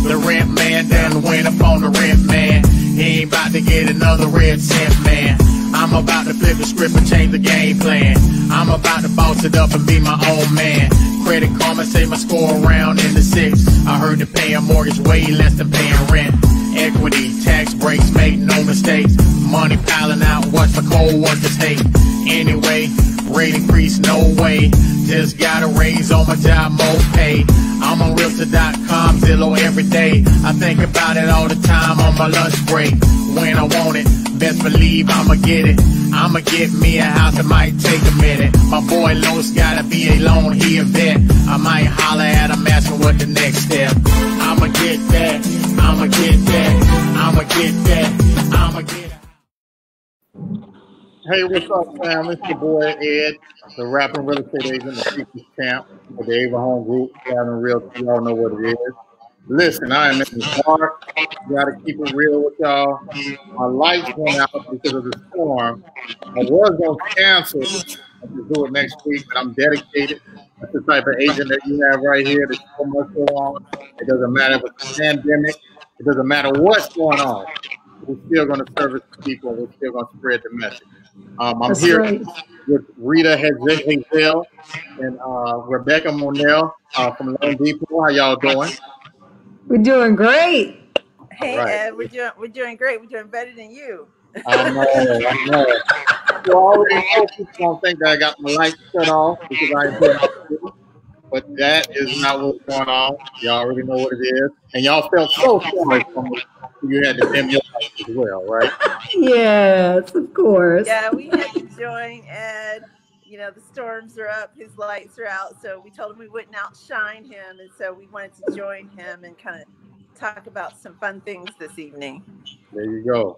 The rent man done went up on the rent man. He ain't about to get another red cent, man. I'm about to flip the script and change the game plan. I'm about to boss it up and be my own man. Credit Karma say my score around in the six. I heard that paying mortgage way less than paying rent. Equity, tax breaks, made no mistakes. Money piling out, watch my cold workers hate. Anyway, rate increase, no way. Just got a raise on my job, more pay. I'm on Realtor.com, Zillow every day. I think about it all the time on my lunch break. When I want it, best believe I'ma get it. I'ma get me a house, it might take a minute. My boy Los gotta be a loan, he a vet. I might holler at him, asking what the next step. I'ma get that, I'ma get that, I'ma get that, I'ma get it. Hey, what's up, fam? It's your boy Ed, the rapping real estate agent, the People's Champ for the Averhome Group, Fathom Realty. Y'all know what it is. Listen, I am in the dark. Gotta keep it real with y'all. My lights went out because of the storm. I was gonna cancel to do it next week, but I'm dedicated. That's the type of agent that you have right here. There's so much going on. It doesn't matter if it's a pandemic. It doesn't matter what's going on. We're still gonna service people. We're still gonna spread the message. I'm That's here right. with Rita Hazel and Rebecca Monell from Lone Depot. How y'all doing? We're doing great. Hey, right. Ed, we're doing great. We're doing better than you. I know. So I already know people don't think that I got my lights cut off because I ain't putting but that is not what's going on. Y'all already know what it is. And y'all felt so sorry for me. You had to dim your lights as well, right? Yes, of course. Yeah, we had to join Ed. You know, the storms are up, his lights are out. So we told him we wouldn't outshine him. And so we wanted to join him and kind of talk about some fun things this evening. There you go.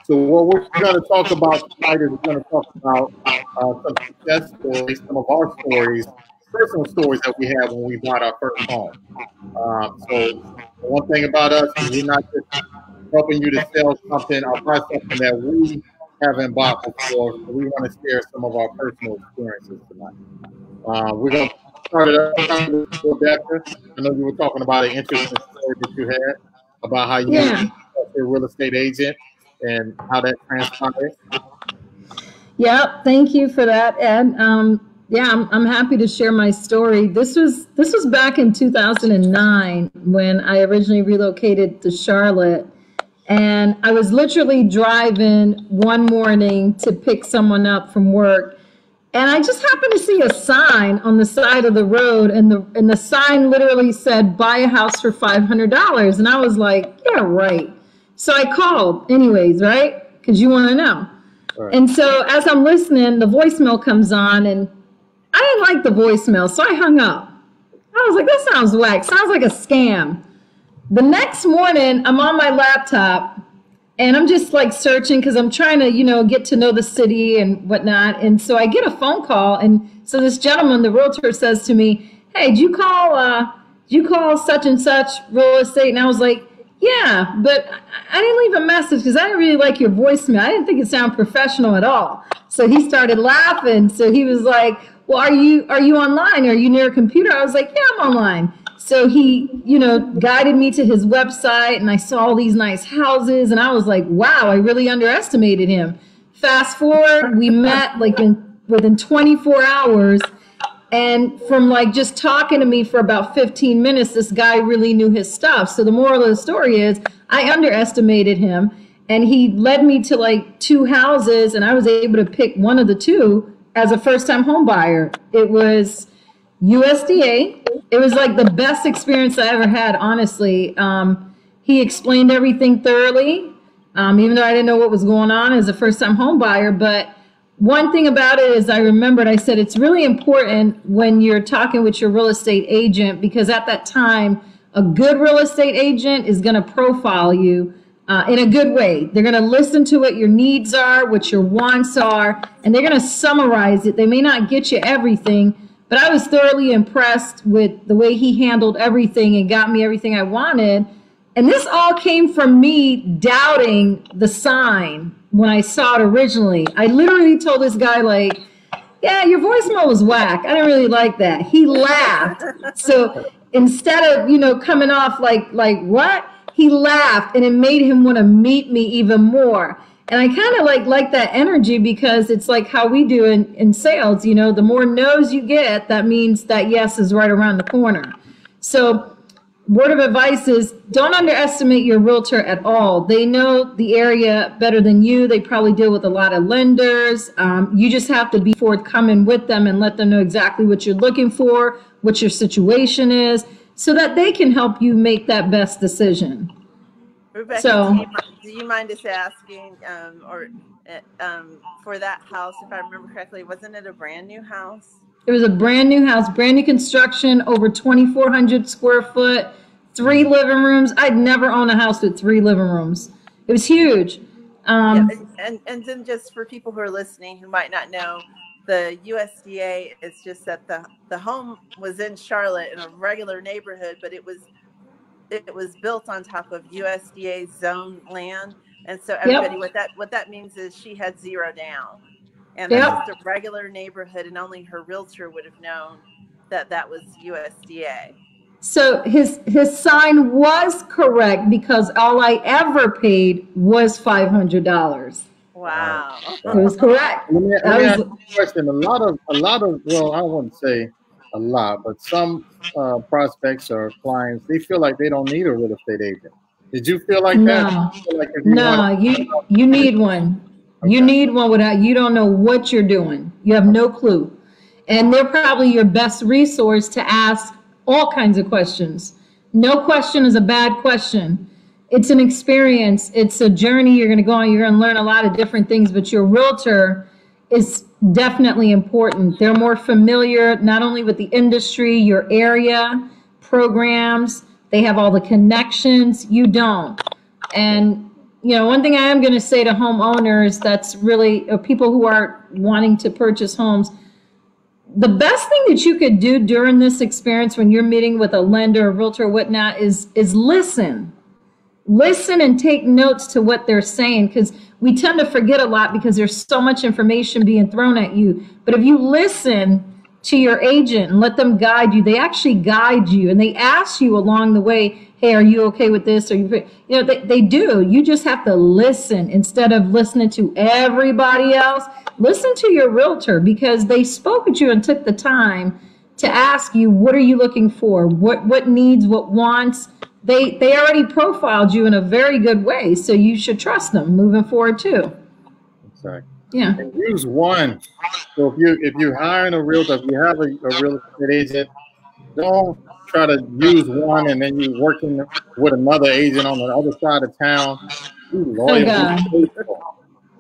So what we're going to talk about tonight is we're going to talk about some success stories, some of our stories, personal stories that we had when we bought our first home. So one thing about us is we're not just helping you to sell something or buy something that we haven't bought before. So we want to share some of our personal experiences tonight. We're going to start it up with Rebecca. I know you were talking about an interesting story that you had about how you became a real estate agent and how that transpired. Yeah, thank you for that, Ed. I'm happy to share my story. This was back in 2009 when I originally relocated to Charlotte, and I was literally driving one morning to pick someone up from work, and I just happened to see a sign on the side of the road, and the sign literally said, "Buy a house for $500," and I was like, "Yeah, right." So I called anyways, right? Because you want to know. Right. And so as I'm listening, the voicemail comes on, and I didn't like the voicemail, so I hung up. I was like, that sounds whack. Sounds like a scam. The next morning, I'm on my laptop, and I'm just like searching because I'm trying to, get to know the city and whatnot. And so I get a phone call, and so this gentleman, the realtor, says to me, "Hey, did you call such and such real estate?" And I was like, "Yeah, but I didn't leave a message because I didn't really like your voicemail. I didn't think it sounded professional at all." So he started laughing. So he was like, "Well, are you online? Are you near a computer?" I was like, "Yeah, I'm online." So he, guided me to his website, and I saw all these nice houses, and I was like, wow, I really underestimated him. Fast forward, we met within 24 hours. And from just talking to me for about 15 minutes, this guy really knew his stuff. So the moral of the story is I underestimated him, and he led me to two houses, and I was able to pick one of the two as a first-time home buyer. It was USDA. It was the best experience I ever had, honestly. He explained everything thoroughly, even though I didn't know what was going on as a first-time home buyer. But one thing about it is I said, it's really important when you're talking with your real estate agent, because at that time, a good real estate agent is going to profile you in a good way. They're going to listen to what your needs are, what your wants are, and they're going to summarize it. They may not get you everything, but I was thoroughly impressed with the way he handled everything and got me everything I wanted. And this all came from me doubting the sign when I saw it originally. I literally told this guy, yeah, your voicemail was whack. I didn't really like that. He laughed. So instead of, you know, coming off like what? He laughed, and it made him want to meet me even more. And I kind of like that energy, because it's like how we do in sales. You know, the more no's you get, that means that yes is right around the corner. So word of advice is, don't underestimate your realtor at all. They know the area better than you. They probably deal with a lot of lenders. You just have to be forthcoming with them and let them know exactly what you're looking for, what your situation is, so that they can help you make that best decision. Rebecca, So, do you mind us asking, for that house, if I remember correctly, wasn't it a brand new house? it was a brand new house, brand new construction, over 2,400 square foot, 3 living rooms. I'd never owned a house with 3 living rooms. It was huge. Yeah, and then just for people who are listening who might not know, the USDA is just that the home was in Charlotte in a regular neighborhood, but it was built on top of USDA zone land. And so everybody, what that means is she had 0 down. And that's just a regular neighborhood, and only her realtor would have known that that was USDA. So his sign was correct, because all I ever paid was $500. Wow. It was correct. Let me ask you a question. A lot of, well, I wouldn't say a lot, but some prospects or clients, they feel like they don't need a real estate agent. Did you feel like that? You need one. You need one. Without, you don't know what you're doing. You have no clue. And they're probably your best resource to ask all kinds of questions. No question is a bad question. It's an experience. It's a journey you're going to go on. You're going to learn a lot of different things, but your realtor is definitely important. They're more familiar not only with the industry, your area, programs. They have all the connections. You don't. And, you know, one thing I am going to say to homeowners, that's really people who are wanting to purchase homes, the best thing that you could do during this experience when you're meeting with a lender, a realtor, or whatnot, is listen. Listen and take notes to what they're saying, because we tend to forget a lot because there's so much information being thrown at you. But if you listen to your agent and let them guide you, they actually guide you, and they ask you along the way, hey, are you okay with this? Or you know, they do. You just have to listen instead of listening to everybody else. Listen to your realtor, because they spoke at you and took the time to ask you, what are you looking for? What needs, what wants? They already profiled you in a very good way, so you should trust them moving forward too. Exactly. Yeah. And use one. So if you're hiring a realtor, if you have a real estate agent, don't try to use one and then you're working with another agent on the other side of town. Be loyal, be faithful.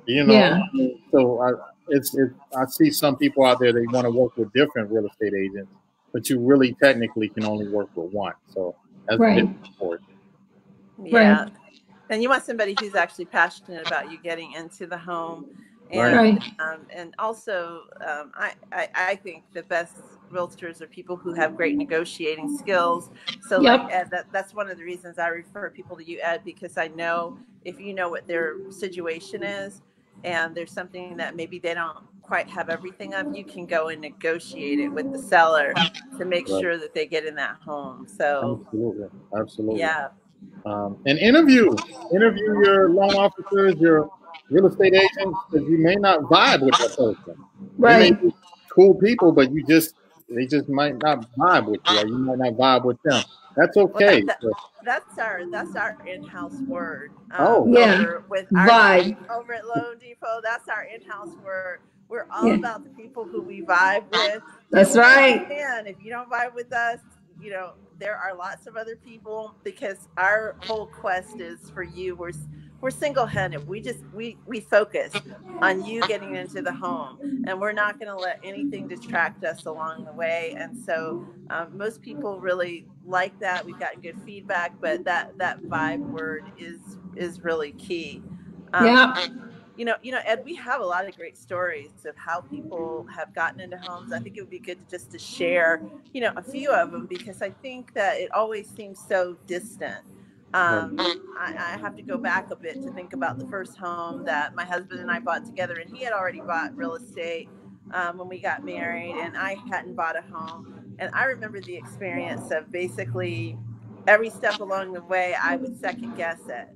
You know, Yeah. I mean, so I see some people out there, they want to work with different real estate agents, but you really technically can only work with one. So that's different for it. Yeah. Right. And you want somebody who's actually passionate about you getting into the home. Right. And also, I think the best realtors are people who have great negotiating skills. So like Ed, that's one of the reasons I refer people to you, Ed, because I know if you know what their situation is and there's something that maybe they don't quite have everything of, you can go and negotiate it with the seller to make sure that they get in that home. So Absolutely. Yeah. And interview your loan officers, your real estate agents, because you may not vibe with that person. They may be cool people, but they just might not vibe with you, or you might not vibe with them. That's okay. Well, that's our in-house word. Over with our team over at Loan Depot, that's our in-house word. We're all about the people who we vibe with. That's right. And if you don't vibe with us, you know, there are lots of other people, because our whole quest is for you. We're single-handed. We focus on you getting into the home, and we're not going to let anything distract us along the way. And so most people really like that. We've gotten good feedback, but that vibe word is really key. You know, Ed, we have a lot of great stories of how people have gotten into homes. I think it would be good just to share, you know, a few of them, because I think that it always seems so distant. I have to go back a bit to think about the first home that my husband and I bought together, and he had already bought real estate when we got married, and I hadn't bought a home. And I remember the experience of basically every step along the way, I would second guess it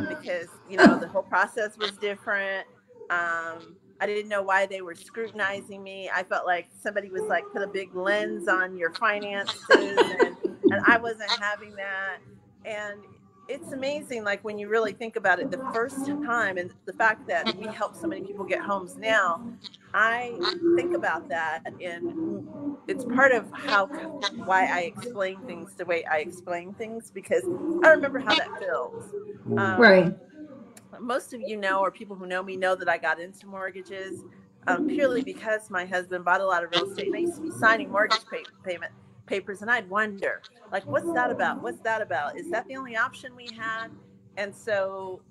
because, the whole process was different. I didn't know why they were scrutinizing me. I felt like somebody was like, put a big lens on your finances, and I wasn't having that. And it's amazing, like when you really think about it, the first time, and the fact that we help so many people get homes now, I think about that, and it's part of why I explain things the way I explain things, because I remember how that feels. Right. Most of or people who know me know that I got into mortgages purely because my husband bought a lot of real estate, and I used to be signing mortgage payment papers, and I'd wonder, like, what's that about? What's that about? Is that the only option we had? And so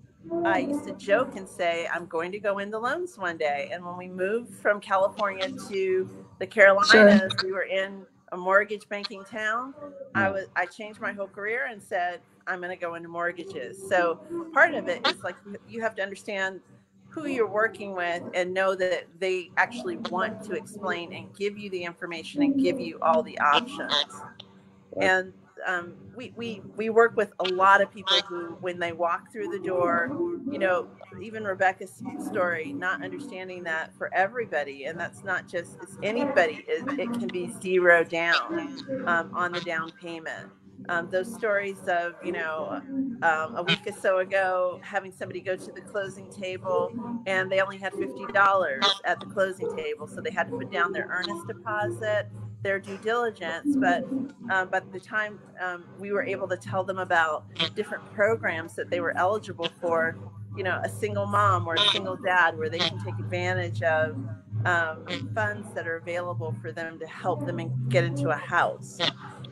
I used to joke and say, I'm going to go into loans one day. And when we moved from California to the Carolinas, we were in a mortgage banking town. I changed my whole career and said, I'm going to go into mortgages. So part of it is like, you have to understand who you're working with and know that they actually want to explain and give you the information and give you all the options. And we work with a lot of people who, when they walk through the door, even Rebecca's story, not understanding that for everybody, and that's not just, it's anybody, it can be zero down on the down payment. Those stories of, a week or so ago, having somebody go to the closing table and they only had $50 at the closing table, so they had to put down their earnest deposit, their due diligence, but by the time we were able to tell them about different programs that they were eligible for, a single mom or a single dad, where they can take advantage of funds that are available for them to help them get into a house.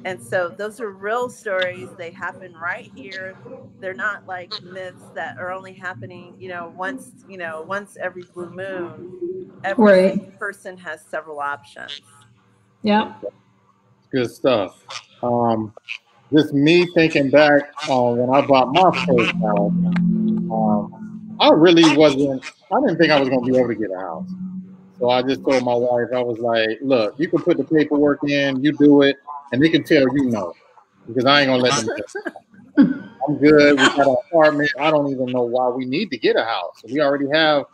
And so those are real stories. They happen right here. They're not like myths that are only happening, once every blue moon. Every single person has several options. Yeah. Good stuff. Just me thinking back on when I bought my first house, I didn't think I was going to be able to get a house. So I just told my wife, I was like, look, you can put the paperwork in, you do it, and they can tell you no, because I ain't going to let them do it. I'm good. We got an apartment. I don't even know why we need to get a house. We already have,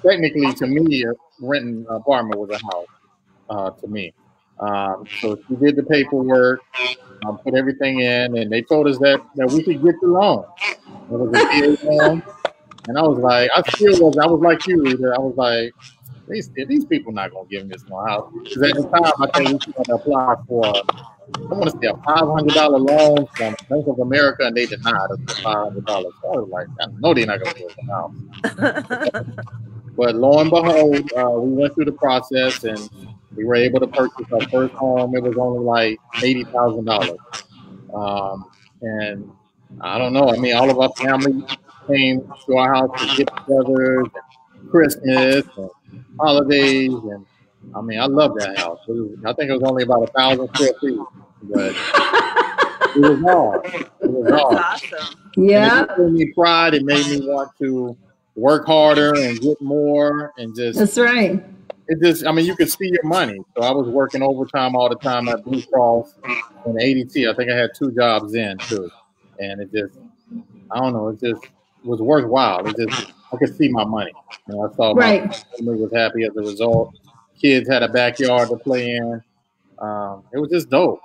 technically, to me, renting an apartment was a house to me. So she did the paperwork, put everything in, and they told us that we could get the loan. It was a VA loan. And I was like, I was like you, Rita. I was like, these people not going to give me this no house. Because at the time, I think we tried to apply for, I want to say, a $500 loan from Bank of America, and they denied us the $500. So I was like, I know they're not going to give us a house. But lo and behold, we went through the process, and we were able to purchase our first home. It was only like $80,000. And I don't know. I mean, all of our family came to our house for get-togethers and Christmas and holidays, and I mean, I love that house. I think it was only about 1,000 square feet, but it was hard. It was hard. Awesome. Yeah. And it gave me pride. It made me want to work harder and get more, and just. That's right. It just, I mean, you could see your money. So I was working overtime all the time at Blue Cross and ADT. I think I had 2 jobs in too, and it just, I don't know, it just was worthwhile. It just, I could see my money. I saw my family was happy as a result. Kids had a backyard to play in. It was just dope.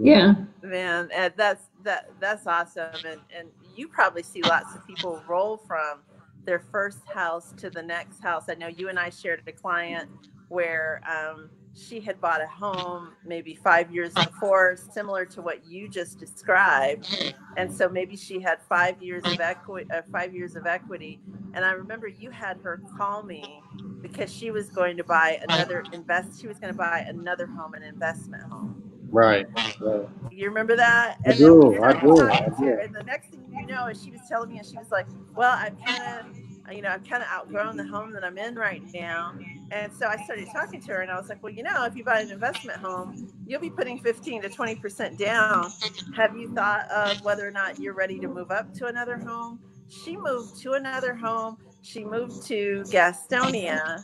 Yeah. Man, and that's awesome. And you probably see lots of people roll from their first house to the next house. I know you and I shared a client where she had bought a home maybe 5 years before, similar to what you just described. And so maybe she had 5 years of equity. And I remember you had her call me because she was going to buy another home, an investment home. Right. You remember that? I do. And the next thing you know is she was telling me, and she was like, well, I've kind of outgrown the home that I'm in right now. And so I started talking to her, and I was like, well, if you buy an investment home, you'll be putting 15 to 20% down. Have you thought of whether or not you're ready to move up to another home? She moved to another home. She moved to Gastonia.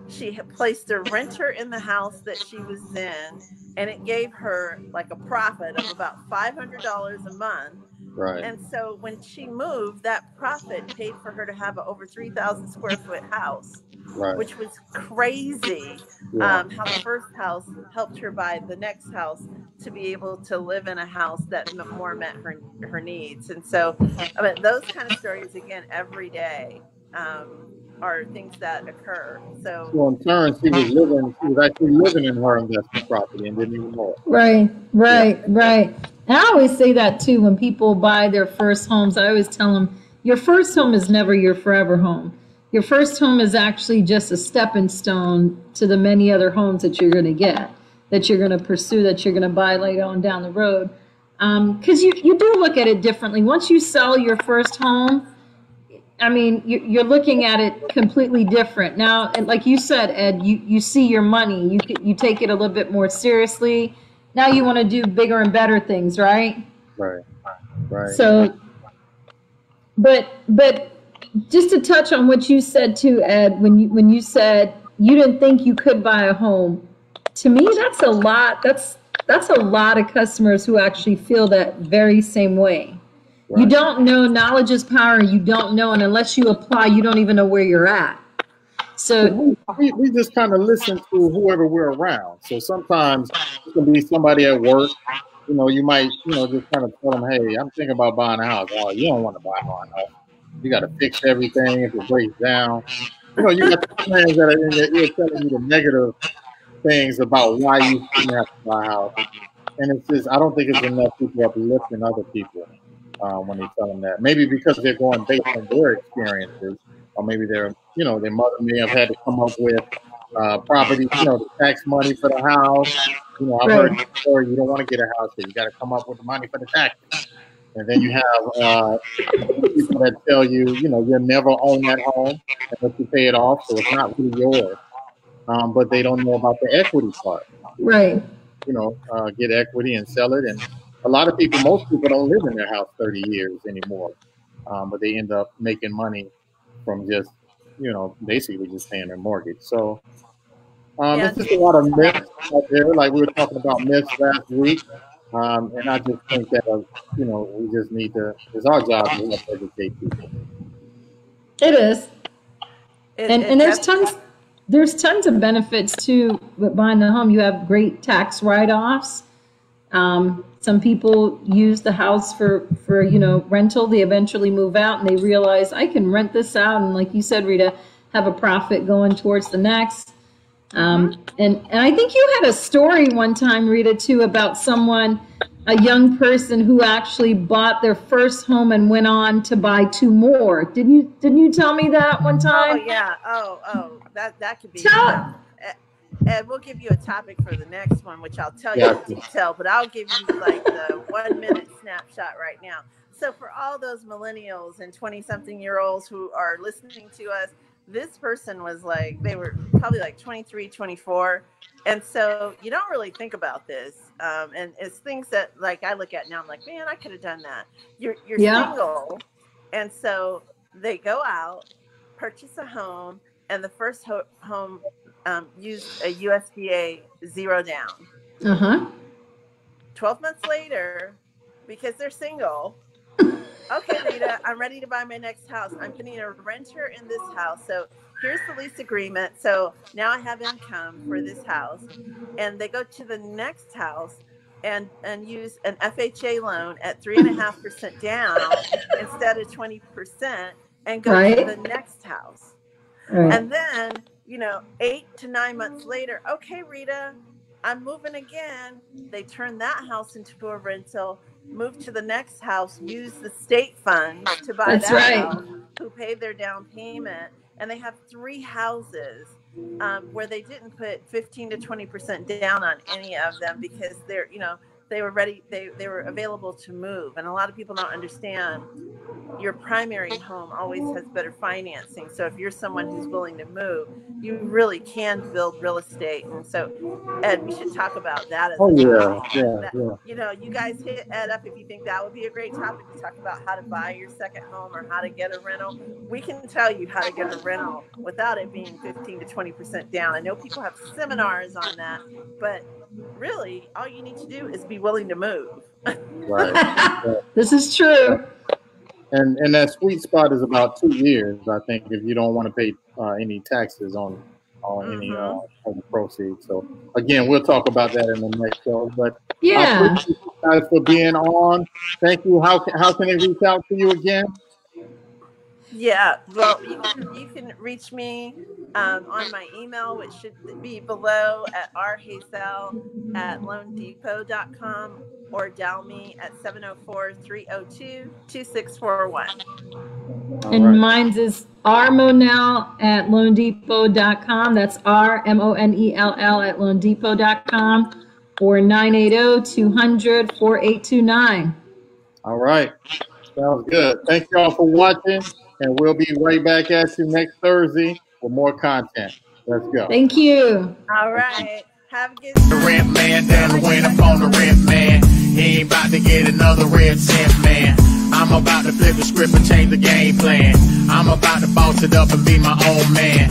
she had placed a renter in the house that she was in, and it gave her like a profit of about $500 a month. Right. And so when she moved, that profit paid for her to have an over 3,000 square foot house, Right. which was crazy. Yeah. How the first house helped her buy the next house to be able to live in a house that more met her needs. And so, I mean, those kind of stories again every day are things that occur. So So in turn, she was actually living in her investment property and didn't even know it. Right, Yeah. right, right. And I always say that too when people buy their first homes. I always tell them, your first home is never your forever home. Your first home is actually just a stepping stone to the many other homes that you're going to get, that you're going to pursue, that you're going to buy later on down the road. Because you do look at it differently. Once you sell your first home, I mean, you're looking at it completely different now. And like you said, Ed, you see your money. You take it a little bit more seriously. Now you want to do bigger and better things, right? Right. Right. So, but just to touch on what you said too, Ed, when you said you didn't think you could buy a home, to me that's a lot. That's a lot of customers who actually feel that very same way. You Right. don't know, knowledge is power. You don't know, and unless you apply, you don't even know where you're at. So, We just kind of listen to whoever we're around. So sometimes it can be somebody at work. You know, you might, just kind of tell them, hey, I'm thinking about buying a house. Oh, you don't want to buy no house. You got to fix everything if it breaks down. You got the friends that are in your ear telling you the negative things about why you shouldn't have to buy a house. And it's just, I don't think it's enough people uplifting other people when they tell them that. Maybe because they're going based on their experiences, or maybe their mother may have had to come up with property, the tax money for the house. I've heard right, before you don't want to get a house because you got to come up with the money for the taxes. And then you have people that tell you, you'll never own that home unless you pay it off, so it's not really yours. But they don't know about the equity part. right. Get equity and sell it. And most people don't live in their house 30 years anymore, but they end up making money from just, basically just paying their mortgage. So yeah, it's just a lot of myths out there. Like we were talking about myths last week. And I just think that, we just need to, it's our job to help educate people. It is, it, and it there's tons of benefits to buying the home. You have great tax write-offs. Some people use the house for rental. They eventually move out and they realize I can rent this out, and like you said, Rita, have a profit going towards the next. And I think you had a story one time, Rita, too, about a young person who actually bought their first home and went on to buy two more. Didn't you tell me that one time? Oh yeah. Oh, that could be. Tell. And we'll give you a topic for the next one, which I'll tell you Yeah. in detail, but I'll give you like the 1 minute snapshot right now. So for all those millennials and 20-something-year-olds who are listening to us, this person was like, they were probably like 23, 24. And so you don't really think about this. And it's things that like I look at now, I'm like, man, I could have done that. You're Yeah. single. And so they go out, purchase a home, and the first home used a USDA zero down. 12 months later, because they're single, okay, Rita, I'm ready to buy my next house. I'm putting a renter in this house. So here's the lease agreement. So now I have income for this house. And they go to the next house and use an FHA loan at 3.5% down instead of 20% and go to the next house. Right. And then, 8 to 9 months later, okay, Rita, I'm moving again. They turn that house into a rental, move to the next house, use the state funds to buy house, who paid their down payment. And they have 3 houses where they didn't put 15 to 20% down on any of them because they were ready. They were available to move. And a lot of people don't understand your primary home always has better financing. So if you're someone who's willing to move, you really can build real estate. And so, Ed, we should talk about that as yeah. you know, you guys hit Ed up if you think that would be a great topic to talk about how to buy your second home or how to get a rental. We can tell you how to get a rental without it being 15 to 20% down. I know people have seminars on that, but really all you need to do is be willing to move. Right. This is true. And that sweet spot is about 2 years, I think, if you don't want to pay any taxes on any on the proceeds. So again, we'll talk about that in the next show. But I appreciate you guys for being on. Thank you. How can they reach out to you again? Yeah, well, you can reach me on my email, which should be below, at rhazel@loandepot.com, or dial me at 704-302-2641. And mine's is rmonell@loandepot.com. That's RMONELL@loandepot.com, or 980-200-4829. All right. Sounds good. Thank you all for watching, and we'll be right back at you next Thursday for more content. Let's go. Thank you. All right. Have a good The rent man down went up on the rent man. He ain't about to get another red cent, man. I'm about to flip the script and change the game plan. I'm about to boss it up and be my own man.